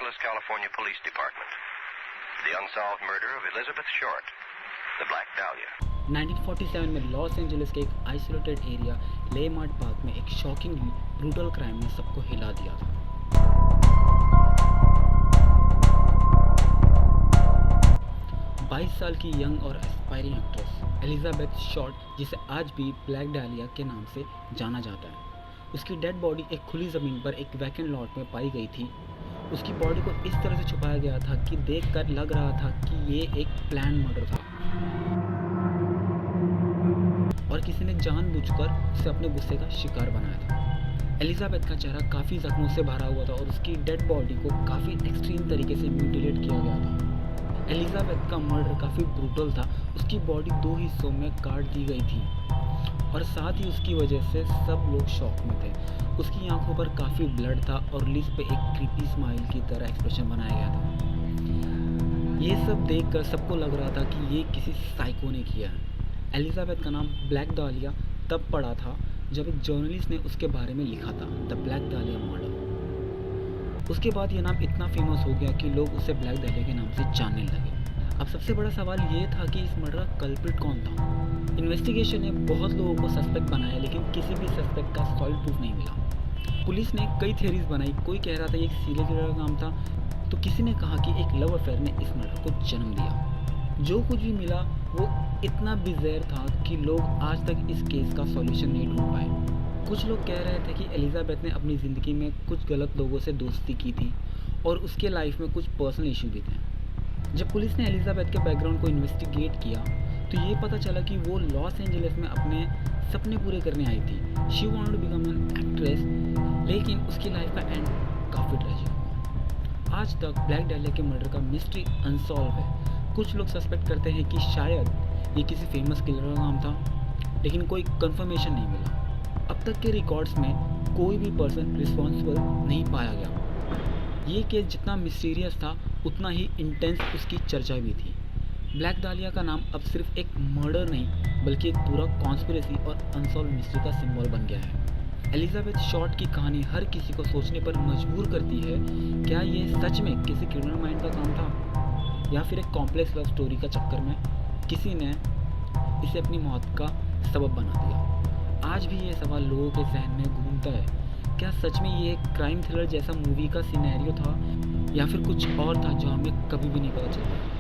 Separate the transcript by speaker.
Speaker 1: Angeles, California Police Department. The unsolved murder of Elizabeth Short, the Black Dahlia.
Speaker 2: 1947 में Los Angeles के एक isolated area लेमार्ट park में एक shockingly brutal crime ने सबको हिला दिया था। बाईस साल की यंग और एस्पायरिंग एक्ट्रेस एलिजाबेथ शॉर्ट, जिसे आज भी ब्लैक डालिया के नाम से जाना जाता है, उसकी डेड बॉडी एक खुली ज़मीन पर एक वैकेंट लॉट में पाई गई थी। उसकी बॉडी को इस तरह से छुपाया गया था कि देखकर लग रहा था कि ये एक प्लान मर्डर था और किसी ने जानबूझकर उसे अपने गुस्से का शिकार बनाया था। एलिजाबेथ का चेहरा काफ़ी जख्मों से भरा हुआ था और उसकी डेड बॉडी को काफ़ी एक्सट्रीम तरीके से म्यूटिलेट किया गया था। एलिजाबेथ का मर्डर काफ़ी ब्रूटल था। उसकी बॉडी 2 हिस्सों में काट दी गई थी और साथ ही उसकी वजह से सब लोग शॉक में थे। उसकी आंखों पर काफ़ी ब्लड था और लिप्स पे एक क्रीपी स्माइल की तरह एक्सप्रेशन बनाया गया था। ये सब देखकर सबको लग रहा था कि ये किसी साइको ने किया है। एलिजाबेथ का नाम ब्लैक डालिया तब पड़ा था जब एक जर्नलिस्ट ने उसके बारे में लिखा था, द ब्लैक डालिया मर्डर। उसके बाद ये नाम इतना फेमस हो गया कि लोग उसे ब्लैक डालिया के नाम से जानने लगे। अब सबसे बड़ा सवाल ये था कि इस मर्डर का कल्प्रिट कौन था। इन्वेस्टिगेशन ने बहुत लोगों को सस्पेक्ट बनाया, लेकिन किसी भी सस्पेक्ट का सॉलिड प्रूफ नहीं मिला। पुलिस ने कई थ्योरीज बनाई। कोई कह रहा था ये एक सीरियल किलर का काम था, तो किसी ने कहा कि एक लव अफेयर ने इस मर्डर को जन्म दिया। जो कुछ भी मिला वो इतना बिज़ार था कि लोग आज तक इस केस का सॉल्यूशन नहीं ढूंढ पाए। कुछ लोग कह रहे थे कि एलिजाबेथ ने अपनी ज़िंदगी में कुछ गलत लोगों से दोस्ती की थी और उसके लाइफ में कुछ पर्सनल इशू भी थे। जब पुलिस ने एलिजाबेथ के बैकग्राउंड को इन्वेस्टिगेट किया तो ये पता चला कि वो लॉस एंजलिस में अपने सपने पूरे करने आई थी। She wanted to become an actress, लेकिन उसकी लाइफ का एंड काफ़ी ट्रेजिक हुआ। आज तक ब्लैक डालिया के मर्डर का मिस्ट्री अनसॉल्व है। कुछ लोग सस्पेक्ट करते हैं कि शायद ये किसी फेमस किलर का काम था, लेकिन कोई कंफर्मेशन नहीं मिला। अब तक के रिकॉर्ड्स में कोई भी पर्सन रिस्पॉन्सिबल नहीं पाया गया। ये केस जितना मिस्टीरियस था उतना ही इंटेंस उसकी चर्चा भी थी। ब्लैक डालिया का नाम अब सिर्फ एक मर्डर नहीं बल्कि एक पूरा कॉन्स्पिरेसी और अनसॉल्व मिस्ट्री का सिंबल बन गया है। एलिजाबेथ शॉर्ट की कहानी हर किसी को सोचने पर मजबूर करती है, क्या ये सच में किसी क्रिमिनल माइंड का काम था या फिर एक कॉम्प्लेक्स लव स्टोरी का चक्कर में किसी ने इसे अपनी मौत का सबब बना दिया। आज भी ये सवाल लोगों के जहन में घूमता है, क्या सच में ये एक क्राइम थ्रिलर जैसा मूवी का सिनेरियो था या फिर कुछ और था जो हमें कभी भी नहीं पता चला।